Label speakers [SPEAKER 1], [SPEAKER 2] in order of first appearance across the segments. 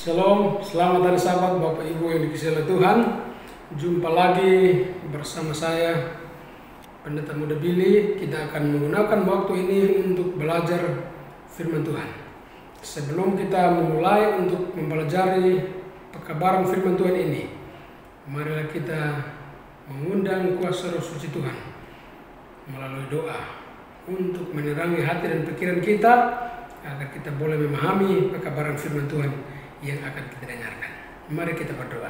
[SPEAKER 1] Shalom, selamat hari Sabat Bapak Ibu yang dikasihi oleh Tuhan. Jumpa lagi bersama saya Pendeta Muda Billy. Kita akan menggunakan waktu ini untuk belajar firman Tuhan. Sebelum kita memulai untuk mempelajari pekabaran firman Tuhan ini, marilah kita mengundang kuasa Roh Suci Tuhan melalui doa untuk menerangi hati dan pikiran kita agar kita boleh memahami pekabaran firman Tuhan yang akan kita dengarkan. Mari kita berdoa.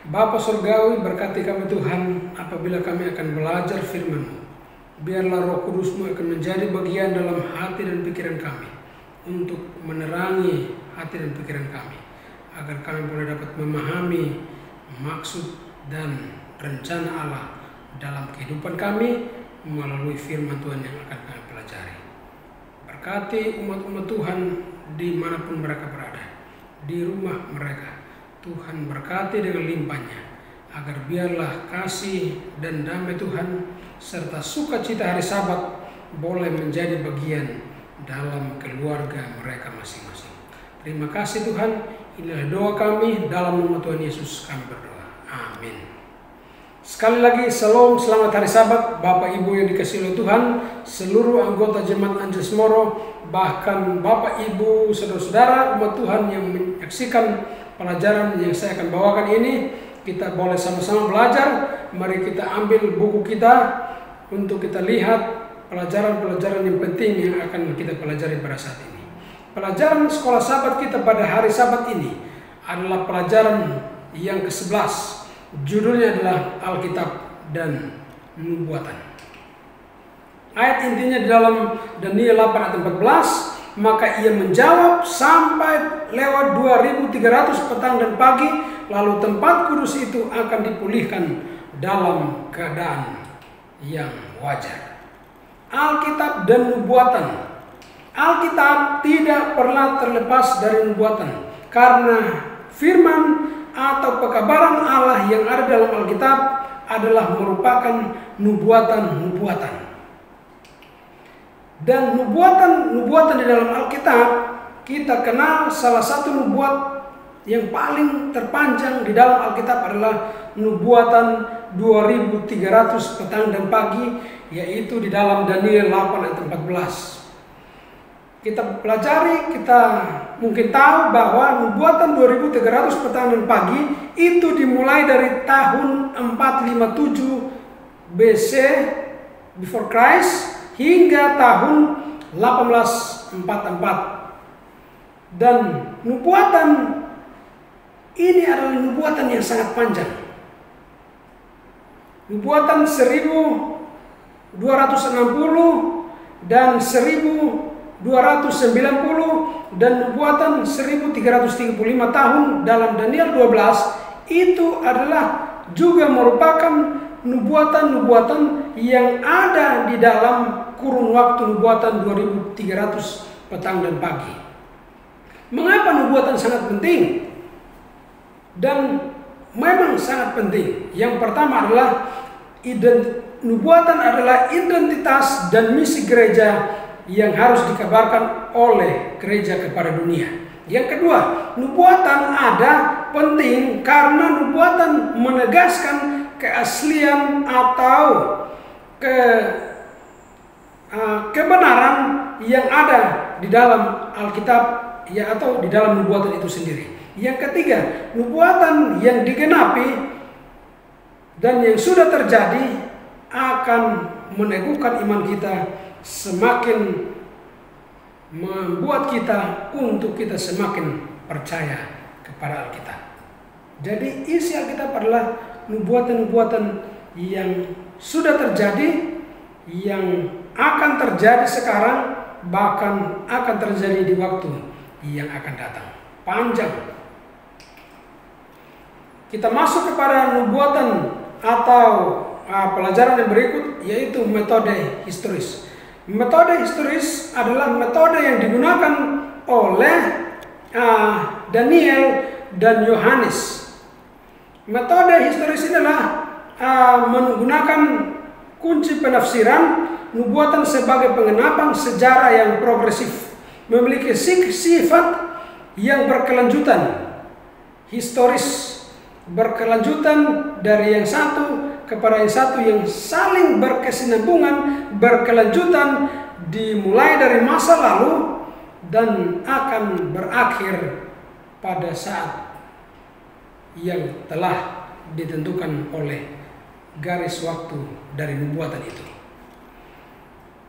[SPEAKER 1] Bapa Surgawi, berkati kami Tuhan apabila kami akan belajar firman-Mu. Biarlah Roh Kudus-Mu akan menjadi bagian dalam hati dan pikiran kami untuk menerangi hati dan pikiran kami, agar kami boleh dapat memahami maksud dan rencana Allah dalam kehidupan kami melalui firman Tuhan yang akan kami pelajari. Berkati umat-umat Tuhan dimanapun mereka berada, di rumah mereka. Tuhan berkati dengan limpahnya, agar biarlah kasih dan damai Tuhan serta sukacita hari Sabat boleh menjadi bagian dalam keluarga mereka masing-masing. Terima kasih Tuhan. Inilah doa kami, dalam nama Tuhan Yesus kami berdoa. Amin. Sekali lagi, shalom, selamat hari Sabat Bapak Ibu yang dikasihi oleh Tuhan, seluruh anggota Jemaat Angeles Moro, bahkan Bapak Ibu, saudara-saudara umat Tuhan yang menyaksikan pelajaran yang saya akan bawakan ini. Kita boleh sama-sama belajar. Mari kita ambil buku kita untuk kita lihat pelajaran-pelajaran yang penting yang akan kita pelajari pada saat ini. Pelajaran sekolah Sabat kita pada hari Sabat ini adalah pelajaran yang ke-11. Judulnya adalah Alkitab dan Nubuatan. Ayat intinya di dalam Daniel 8 ayat 14, maka ia menjawab sampai lewat 2300 petang dan pagi, lalu tempat kudus itu akan dipulihkan dalam keadaan yang wajar. Alkitab dan Nubuatan. Alkitab tidak pernah terlepas dari nubuatan, karena firman atau pekabaran Allah yang ada dalam Alkitab adalah merupakan nubuatan-nubuatan. Dan nubuatan-nubuatan di dalam Alkitab, kita kenal salah satu nubuat yang paling terpanjang di dalam Alkitab adalah nubuatan 2300 petang dan pagi, yaitu di dalam Daniel 8 ayat 14. Kita pelajari, kita mungkin tahu bahwa nubuatan 2300 petang dan pagi itu dimulai dari tahun 457 BC before Christ hingga tahun 1844. Dan nubuatan ini adalah nubuatan yang sangat panjang. Nubuatan 1260 dan 1290 dan nubuatan 1335 tahun dalam Daniel 12 itu adalah juga merupakan nubuatan-nubuatan yang ada di dalam kurun waktu nubuatan 2300 petang dan pagi. Mengapa nubuatan sangat penting? Dan memang sangat penting. Yang pertama adalah nubuatan adalah identitas dan misi gereja yang harus dikabarkan oleh gereja kepada dunia. Yang kedua, nubuatan ada penting karena nubuatan menegaskan keaslian atau kebenaran yang ada di dalam Alkitab ya, atau di dalam nubuatan itu sendiri. Yang ketiga, nubuatan yang digenapi dan yang sudah terjadi akan meneguhkan iman kita, semakin membuat kita untuk kita semakin percaya kepada Alkitab. Jadi isi Alkitab adalah nubuatan-nubuatan yang sudah terjadi, yang akan terjadi sekarang, bahkan akan terjadi di waktu yang akan datang. Panjang. Kita masuk kepada nubuatan atau pelajaran yang berikut, yaitu metode historis. Metode historis adalah metode yang digunakan oleh Daniel dan Yohanes. Metode historis inilah menggunakan kunci penafsiran nubuatan sebagai pengenapan sejarah yang progresif, memiliki sifat yang berkelanjutan, historis, berkelanjutan dari yang satu kepada yang satu, yang saling berkesinambungan, berkelanjutan, dimulai dari masa lalu dan akan berakhir pada saat yang telah ditentukan oleh garis waktu dari nubuatan itu.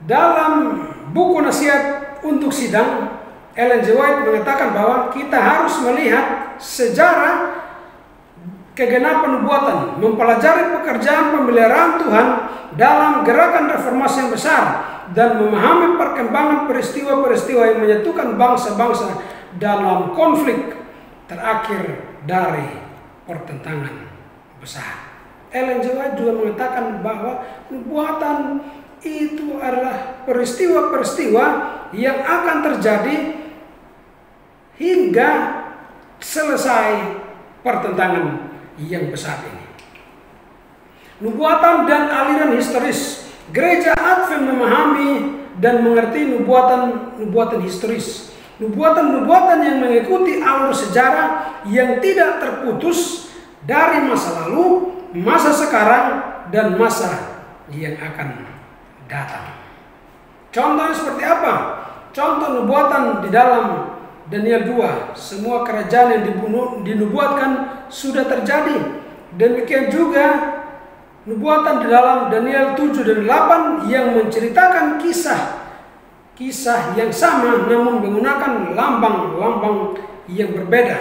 [SPEAKER 1] Dalam buku Nasihat untuk Sidang, Ellen G. White mengatakan bahwa kita harus melihat sejarah kegenapan nubuatan, mempelajari pekerjaan pemeliharaan Tuhan dalam gerakan reformasi yang besar, dan memahami perkembangan peristiwa-peristiwa yang menyatukan bangsa-bangsa dalam konflik terakhir dari pertentangan besar. Ellen G. White juga mengatakan bahwa nubuatan itu adalah peristiwa-peristiwa yang akan terjadi hingga selesai pertentangan yang besar ini. Nubuatan dan aliran historis. Gereja Advent memahami dan mengerti nubuatan historis. Nubuatan-nubuatan yang mengikuti alur sejarah yang tidak terputus dari masa lalu, masa sekarang, dan masa yang akan datang. Contohnya seperti apa? Contoh nubuatan di dalam Daniel 2, semua kerajaan yang dinubuatkan sudah terjadi. Demikian juga nubuatan di dalam Daniel 7 dan 8 yang menceritakan kisah yang sama namun menggunakan lambang-lambang yang berbeda.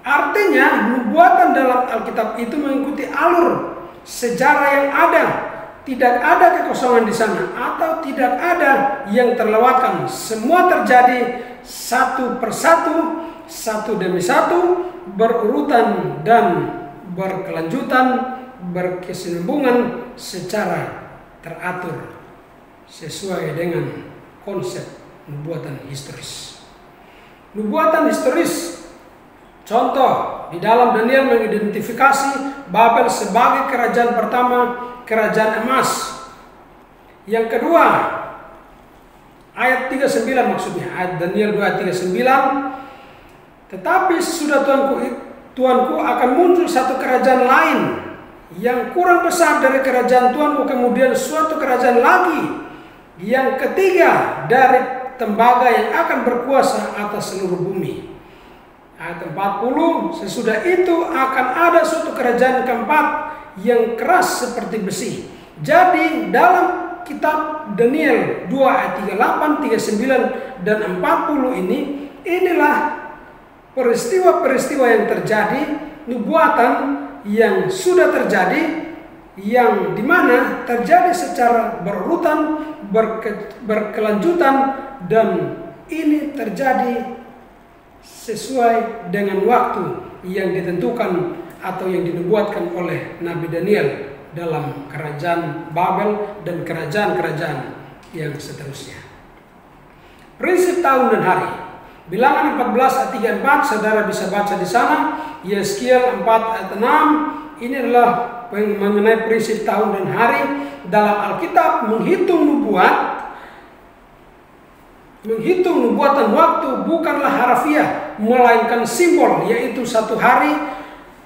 [SPEAKER 1] Artinya nubuatan dalam Alkitab itu mengikuti alur sejarah yang ada. Tidak ada kekosongan di sana atau tidak ada yang terlewatkan. Semua terjadi satu persatu, satu demi satu, berurutan dan berkelanjutan, berkesinambungan secara teratur sesuai dengan konsep nubuatan historis. Nubuatan historis, contoh di dalam Daniel mengidentifikasi Babel sebagai kerajaan pertama, kerajaan emas. Yang kedua, ayat 39 maksudnya, ayat Daniel 2 ayat 39. Tetapi sesudah Tuanku akan muncul satu kerajaan lain yang kurang besar dari kerajaan Tuanku, kemudian suatu kerajaan lagi yang ketiga dari tembaga yang akan berkuasa atas seluruh bumi. Ayat 40, sesudah itu akan ada suatu kerajaan keempat yang keras seperti besi. Jadi dalam kitab Daniel 2 ayat 38, 39 dan 40 inilah peristiwa-peristiwa yang terjadi, nubuatan yang sudah terjadi, yang dimana terjadi secara berurutan, berkelanjutan, dan ini terjadi sesuai dengan waktu yang ditentukan atau yang dinubuatkan oleh Nabi Daniel dalam kerajaan Babel dan kerajaan-kerajaan yang seterusnya. Prinsip tahun dan hari. Bilangan 14 ayat 34, saudara bisa baca di sana. Yeskiel 4 ayat 6. Ini adalah mengenai prinsip tahun dan hari. Dalam Alkitab menghitung nubuatan waktu bukanlah harafiah, melainkan simbol, yaitu satu hari,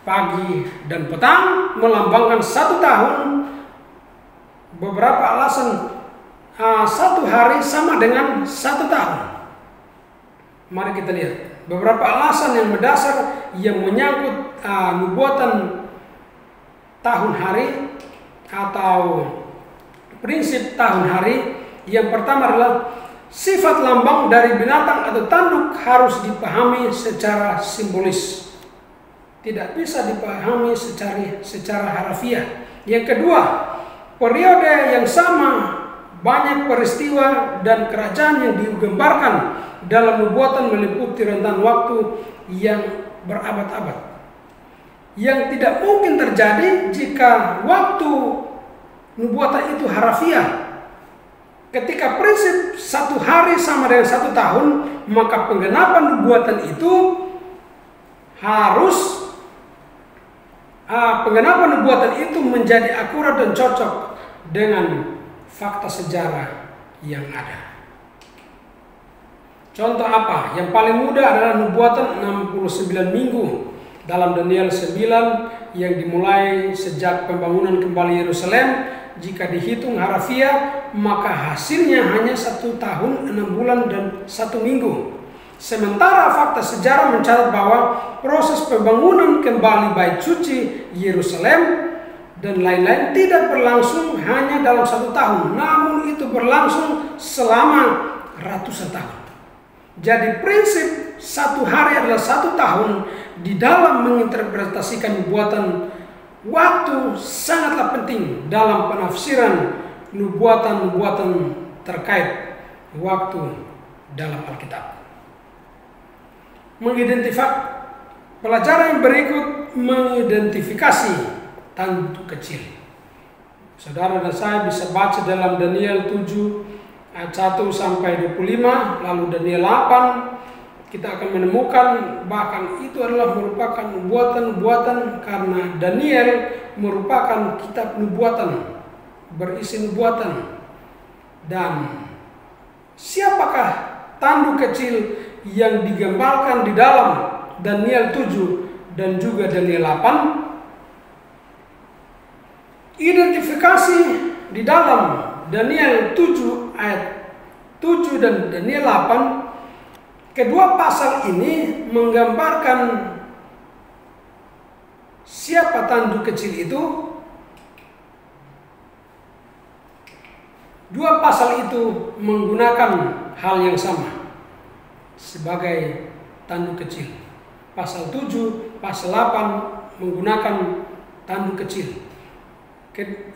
[SPEAKER 1] pagi dan petang, melambangkan satu tahun. Beberapa alasan satu hari sama dengan satu tahun. Mari kita lihat beberapa alasan yang mendasar yang menyangkut nubuatan tahun hari atau prinsip tahun hari. Yang pertama adalah sifat lambang dari binatang atau tanduk harus dipahami secara simbolis. Tidak bisa dipahami secara harafiah. Yang kedua, periode yang sama, banyak peristiwa dan kerajaan yang digambarkan dalam nubuatan meliputi rentan waktu yang berabad-abad, yang tidak mungkin terjadi jika waktu nubuatan itu harafiah. Ketika prinsip satu hari sama dengan satu tahun, maka penggenapan nubuatan itu harus penggenapan nubuatan itu menjadi akurat dan cocok dengan fakta sejarah yang ada. Contoh apa? Yang paling mudah adalah nubuatan 69 minggu dalam Daniel 9 yang dimulai sejak pembangunan kembali Yerusalem. Jika dihitung harafiah, maka hasilnya hanya 1 tahun, 6 bulan, dan 1 minggu. Sementara fakta sejarah mencatat bahwa proses pembangunan kembali bait suci Yerusalem dan lain-lain tidak berlangsung hanya dalam 1 tahun, namun itu berlangsung selama ratusan tahun. Jadi prinsip 1 hari adalah 1 tahun di dalam menginterpretasikan nubuatan waktu sangatlah penting dalam penafsiran nubuatan-nubuatan terkait waktu dalam Alkitab. Pelajaran yang berikut mengidentifikasi tanduk kecil. Saudara dan saya bisa baca dalam Daniel 7 ayat 1 sampai 25, lalu Daniel 8, kita akan menemukan bahkan itu adalah merupakan nubuatan-nubuatan karena Daniel merupakan kitab nubuatan, berisi nubuatan. Dan siapakah tanduk kecil yang digambarkan di dalam Daniel 7 dan juga Daniel 8? Identifikasi di dalam Daniel 7 ayat 7 dan Daniel 8, kedua pasal ini menggambarkan siapa tanduk kecil itu. Dua pasal itu menggunakan hal yang sama sebagai tanduk kecil. Pasal 7, pasal 8 menggunakan tanduk kecil.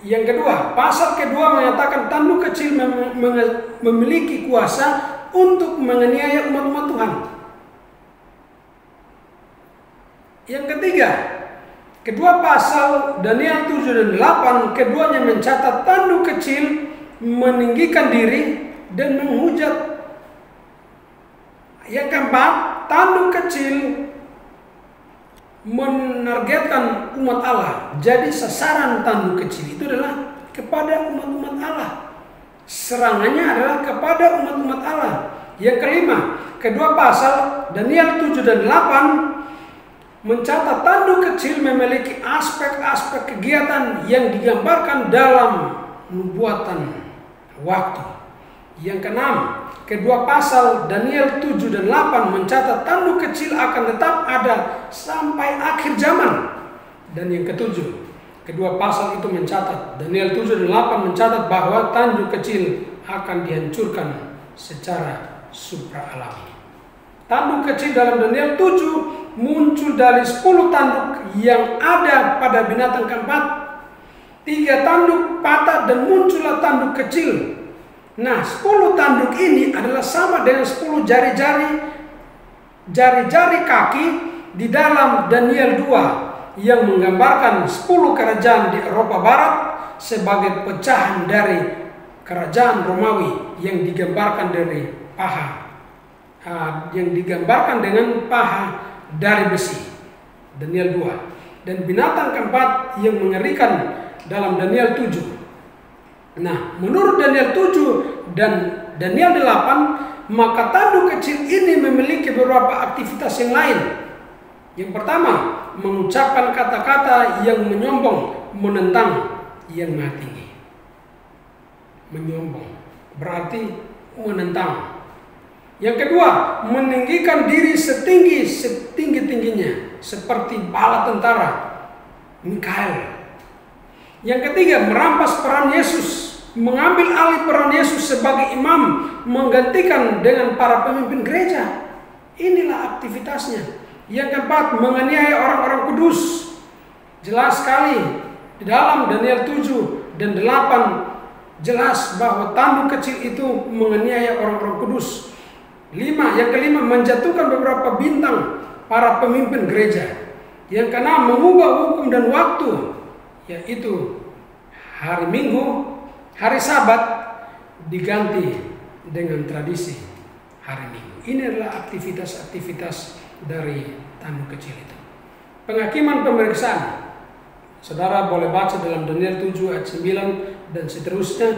[SPEAKER 1] Yang kedua, pasal kedua menyatakan tanduk kecil memiliki kuasa untuk menganiaya umat-umat Tuhan. Yang ketiga, kedua pasal Daniel 7 dan 8 keduanya mencatat tanduk kecil meninggikan diri dan menghujat. Yang keempat, tanduk kecil menargetkan umat Allah. Jadi sasaran tanduk kecil itu adalah kepada umat-umat Allah. Serangannya adalah kepada umat-umat Allah. Yang kelima, kedua pasal Daniel 7 dan 8 mencatat tanduk kecil memiliki aspek-aspek kegiatan yang digambarkan dalam nubuatan waktu. Yang keenam, kedua pasal Daniel 7 dan 8 mencatat tanduk kecil akan tetap ada sampai akhir zaman. Dan yang ketujuh, kedua pasal itu mencatat, Daniel 7 dan 8 mencatat bahwa tanduk kecil akan dihancurkan secara supra-alami. Tanduk kecil dalam Daniel 7 muncul dari 10 tanduk yang ada pada binatang keempat. 3 tanduk patah dan muncullah tanduk kecil. Nah, 10 tanduk ini adalah sama dengan 10 jari-jari kaki di dalam Daniel 2 yang menggambarkan 10 kerajaan di Eropa Barat sebagai pecahan dari kerajaan Romawi yang digambarkan dari dengan paha dari besi. Daniel 2. Dan binatang keempat yang mengerikan dalam Daniel 7. Nah, menurut Daniel 7 dan Daniel 8, maka tanduk kecil ini memiliki beberapa aktivitas yang lain. Yang pertama, mengucapkan kata-kata yang menyombong, menentang yang maha tinggi. Menyombong berarti menentang. Yang kedua, meninggikan diri setinggi-tingginya seperti bala tentara Mikael. Yang ketiga, merampas peran Yesus, mengambil alih peran Yesus sebagai imam, menggantikan dengan para pemimpin gereja. Inilah aktivitasnya. Yang keempat, menganiaya orang-orang kudus. Jelas sekali di dalam Daniel 7 dan 8 jelas bahwa tanduk kecil itu menganiaya orang-orang kudus. Yang kelima, menjatuhkan beberapa bintang para pemimpin gereja. Yang keenam, mengubah hukum dan waktu, yaitu hari Minggu, hari Sabat diganti dengan tradisi hari Minggu. Ini adalah aktivitas-aktivitas dari tanduk kecil itu. Penghakiman pemeriksaan. Saudara boleh baca dalam Daniel 7 ayat 9 dan seterusnya.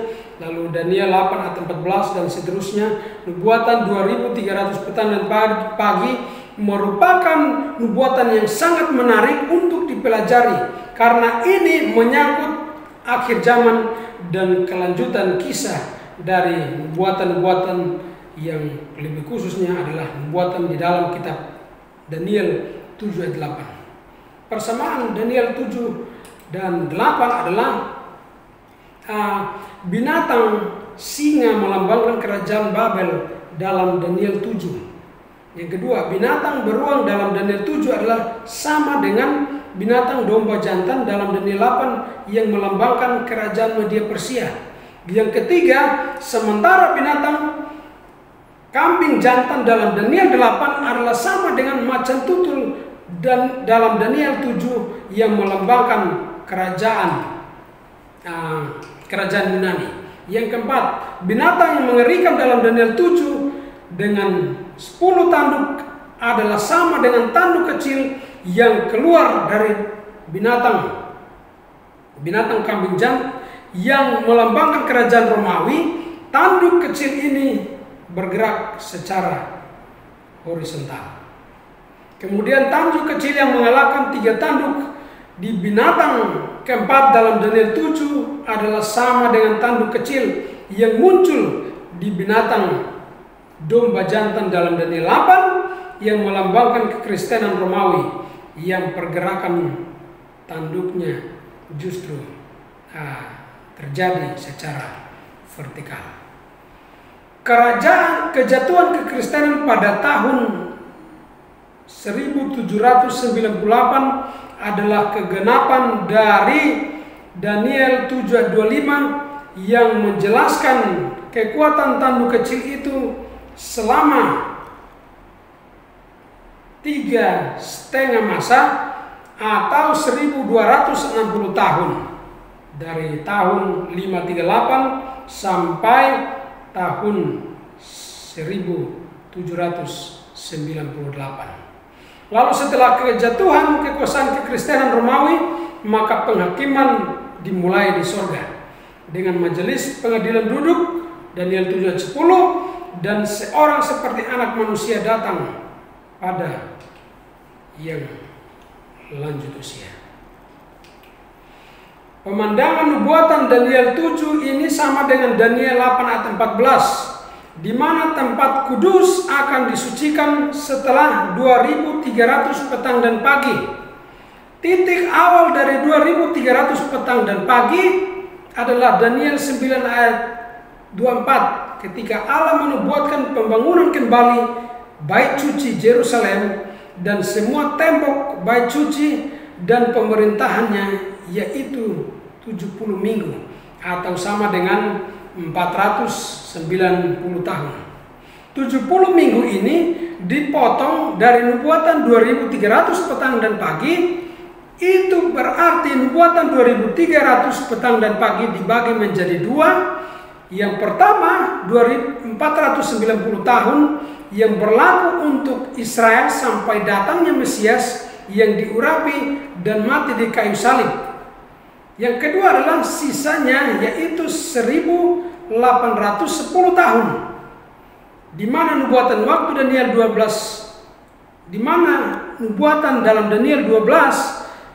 [SPEAKER 1] Lalu Daniel 8 ayat 14 dan seterusnya. Nubuatan 2300 petang dan pagi merupakan nubuatan yang sangat menarik untuk dipelajari, karena ini menyangkut akhir zaman dan kelanjutan kisah dari nubuatan-nubuatan yang lebih khususnya adalah nubuatan di dalam kitab Daniel 7 ayat 8. Persamaan Daniel 7 dan 8 adalah binatang singa melambangkan kerajaan Babel dalam Daniel 7. Yang kedua, binatang beruang dalam Daniel 7 adalah sama dengan binatang domba jantan dalam Daniel 8 yang melambangkan kerajaan Media Persia. Yang ketiga, sementara binatang kambing jantan dalam Daniel 8 adalah sama dengan macan tutul dan dalam Daniel 7 yang melambangkan kerajaan Yunani. Yang keempat, binatang yang mengerikan dalam Daniel 7 dengan 10 tanduk adalah sama dengan tanduk kecil yang keluar dari binatang kambing jantan yang melambangkan kerajaan Romawi. Tanduk kecil ini bergerak secara horizontal. Kemudian tanduk kecil yang mengalahkan 3 tanduk di binatang keempat dalam Daniel 7 adalah sama dengan tanduk kecil yang muncul di binatang domba jantan dalam Daniel 8 yang melambangkan kekristenan Romawi, yang pergerakan tanduknya justru terjadi secara vertikal. Kejatuhan kekristenan pada tahun 1798 adalah kegenapan dari Daniel 7 ayat 25 yang menjelaskan kekuatan tanduk kecil itu selama 3,5 masa atau 1260 tahun, dari tahun 538 sampai tahun 1798. Lalu setelah kejatuhan kekuasaan kekristenan Romawi, maka penghakiman dimulai di sorga dengan majelis pengadilan duduk, Daniel 7 ayat 10, dan seorang seperti anak manusia datang pada yang lanjut usia. Pemandangan nubuatan Daniel 7 ini sama dengan Daniel 8 ayat 14, di mana tempat kudus akan disucikan setelah 2300 petang dan pagi. Titik awal dari 2300 petang dan pagi adalah Daniel 9 ayat 24, ketika Allah menubuatkan pembangunan kembali bait suci Yerusalem dan semua tembok bait suci dan pemerintahannya, yaitu 70 minggu atau sama dengan 490 tahun. 70 minggu ini dipotong dari nubuatan 2300 petang dan pagi. Itu berarti nubuatan 2300 petang dan pagi dibagi menjadi 2. Yang pertama 490 tahun yang berlaku untuk Israel sampai datangnya Mesias yang diurapi dan mati di kayu salib. Yang kedua adalah sisanya, yaitu 1810 tahun, di mana nubuatan waktu Daniel 12, di mana nubuatan dalam Daniel 12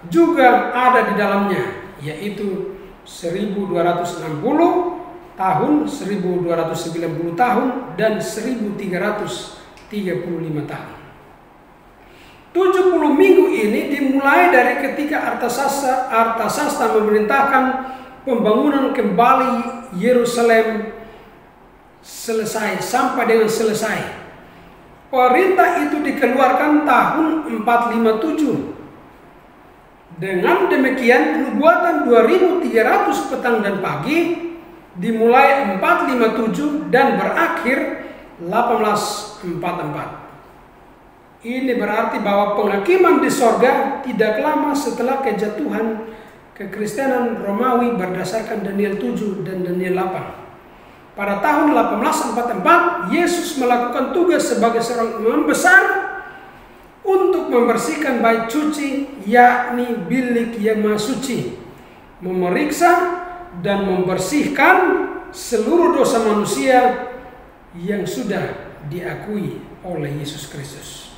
[SPEAKER 1] juga ada di dalamnya, yaitu 1260 tahun, 1290 tahun, dan 1335 tahun. 70 minggu ini dimulai dari ketika Artasasta memerintahkan pembangunan kembali Yerusalem selesai sampai dengan selesai. Perintah itu dikeluarkan tahun 457. Dengan demikian nubuatan 2300 petang dan pagi dimulai 457 dan berakhir 1844. Ini berarti bahwa penghakiman di sorga tidak lama setelah kejatuhan kekristenan Romawi berdasarkan Daniel 7 dan Daniel 8. Pada tahun 1844, Yesus melakukan tugas sebagai seorang imam besar untuk membersihkan bait suci, yakni bilik yang maha suci, memeriksa dan membersihkan seluruh dosa manusia yang sudah diakui oleh Yesus Kristus.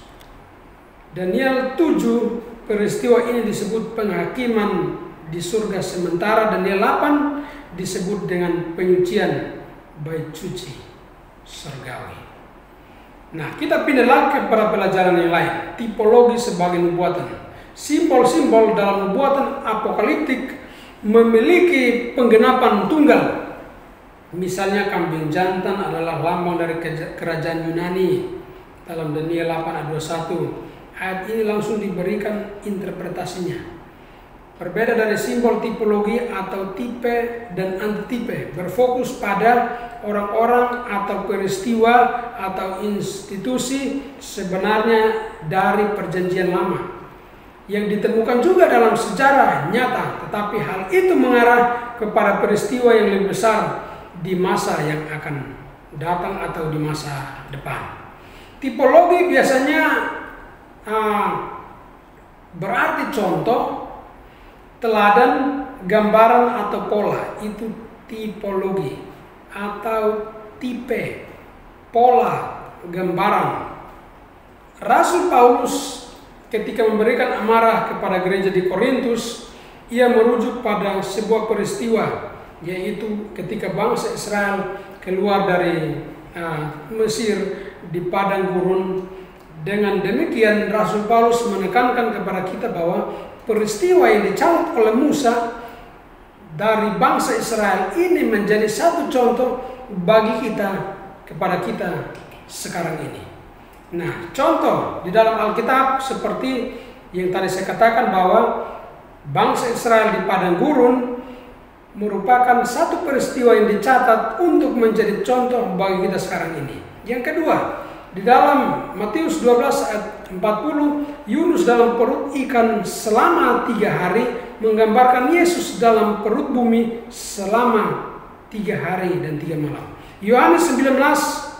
[SPEAKER 1] Daniel 7, peristiwa ini disebut penghakiman di surga sementara. Daniel 8 disebut dengan penyucian bait suci surgawi. Nah, kita pindah lagi kepada pelajaran yang lain, tipologi sebagai nubuatan. Simbol-simbol dalam nubuatan apokaliptik memiliki penggenapan tunggal. Misalnya kambing jantan adalah lambang dari kerajaan Yunani dalam Daniel 8 ayat 21. Ayat ini langsung diberikan interpretasinya. Berbeda dari simbol tipologi atau tipe dan antitipe, berfokus pada orang-orang atau peristiwa atau institusi sebenarnya dari perjanjian lama yang ditemukan juga dalam sejarah nyata, tetapi hal itu mengarah kepada peristiwa yang lebih besar di masa yang akan datang atau di masa depan. Tipologi biasanya berarti contoh, teladan, gambaran atau pola. Itu tipologi atau tipe, pola, gambaran. Rasul Paulus ketika memberikan amarah kepada gereja di Korintus, ia merujuk pada sebuah peristiwa, yaitu ketika bangsa Israel keluar dari Mesir di padang gurun. Dengan demikian Rasul Paulus menekankan kepada kita bahwa peristiwa yang dicatat oleh Musa dari bangsa Israel ini menjadi satu contoh bagi kita, kepada kita sekarang ini. Nah, contoh di dalam Alkitab seperti yang tadi saya katakan bahwa bangsa Israel di padang gurun merupakan satu peristiwa yang dicatat untuk menjadi contoh bagi kita sekarang ini. Yang kedua, di dalam Matius 12 ayat 40, Yunus dalam perut ikan selama 3 hari menggambarkan Yesus dalam perut bumi selama 3 hari dan 3 malam. Yohanes 19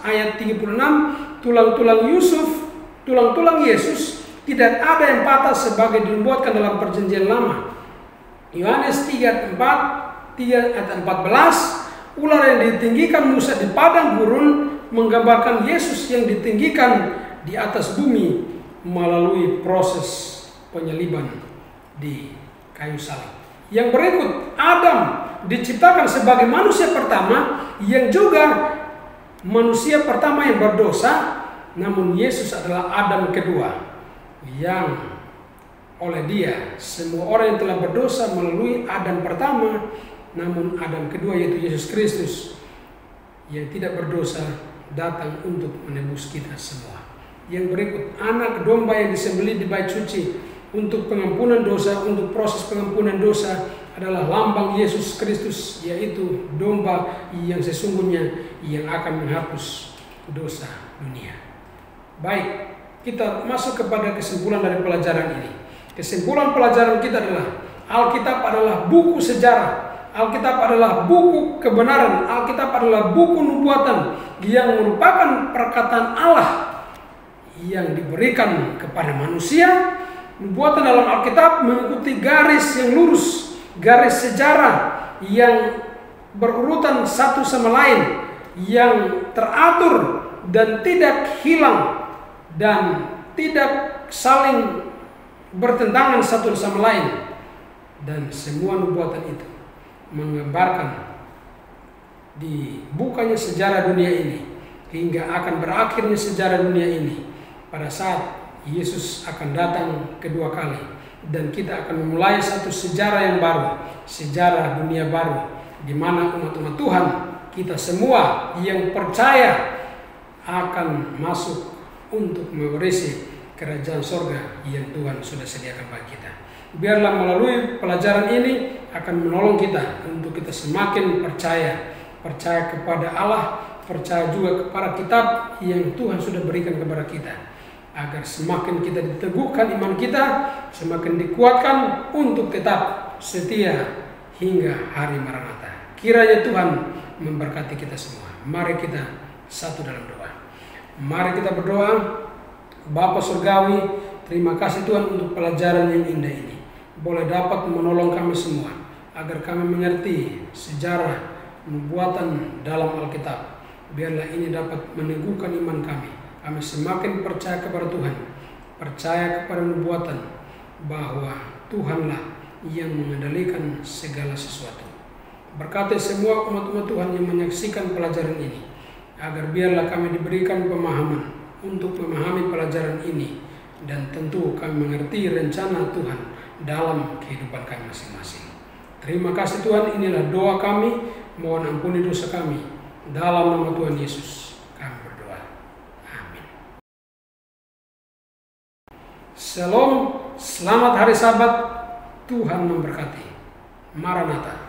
[SPEAKER 1] ayat 36, tulang-tulang Yesus tidak ada yang patah sebagai dibuatkan dalam perjanjian lama. Yohanes 3 ayat 14, ular yang ditinggikan Musa di padang gurun menggambarkan Yesus yang ditinggikan di atas bumi melalui proses penyaliban di kayu salib. Yang berikut, Adam diciptakan sebagai manusia pertama yang juga manusia pertama yang berdosa, namun Yesus adalah Adam kedua yang oleh dia semua orang yang telah berdosa melalui Adam pertama, namun Adam kedua yaitu Yesus Kristus yang tidak berdosa datang untuk menebus kita semua. Yang berikut, anak domba yang disembelih di bait suci untuk pengampunan dosa, untuk proses pengampunan dosa adalah lambang Yesus Kristus, yaitu domba yang sesungguhnya yang akan menghapus dosa dunia. Baik, kita masuk kepada kesimpulan dari pelajaran ini. Kesimpulan pelajaran kita adalah Alkitab adalah buku sejarah. Alkitab adalah buku kebenaran. Alkitab adalah buku nubuatan yang merupakan perkataan Allah yang diberikan kepada manusia. Nubuatan dalam Alkitab mengikuti garis yang lurus, garis sejarah yang berurutan satu sama lain, yang teratur dan tidak hilang dan tidak saling bertentangan satu sama lain. Dan semua nubuatan itu menggambarkan dibukanya sejarah dunia ini hingga akan berakhirnya sejarah dunia ini pada saat Yesus akan datang kedua kali, dan kita akan memulai satu sejarah yang baru, sejarah dunia baru, di mana umat-umat Tuhan kita semua yang percaya akan masuk untuk mewarisi kerajaan sorga yang Tuhan sudah sediakan bagi kita. Biarlah melalui pelajaran ini akan menolong kita untuk kita semakin percaya kepada Allah, percaya juga kepada kitab yang Tuhan sudah berikan kepada kita, agar semakin kita diteguhkan iman kita, semakin dikuatkan untuk tetap setia hingga hari Maranatha. Kiranya Tuhan memberkati kita semua. Mari kita satu dalam doa. Mari kita berdoa. Bapa Surgawi, terima kasih Tuhan untuk pelajaran yang indah ini. Boleh dapat menolong kami semua agar kami mengerti sejarah nubuatan dalam Alkitab. Biarlah ini dapat meneguhkan iman kami. Kami semakin percaya kepada Tuhan, percaya kepada nubuatan, bahwa Tuhanlah yang mengendalikan segala sesuatu. Berkati semua umat-umat Tuhan yang menyaksikan pelajaran ini, agar biarlah kami diberikan pemahaman untuk memahami pelajaran ini, dan tentu kami mengerti rencana Tuhan dalam kehidupan kami masing-masing. Terima kasih Tuhan, inilah doa kami, mohon ampuni dosa kami. Dalam nama Tuhan Yesus kami berdoa. Amin. Shalom, selamat hari Sabat, Tuhan memberkati. Maranatha.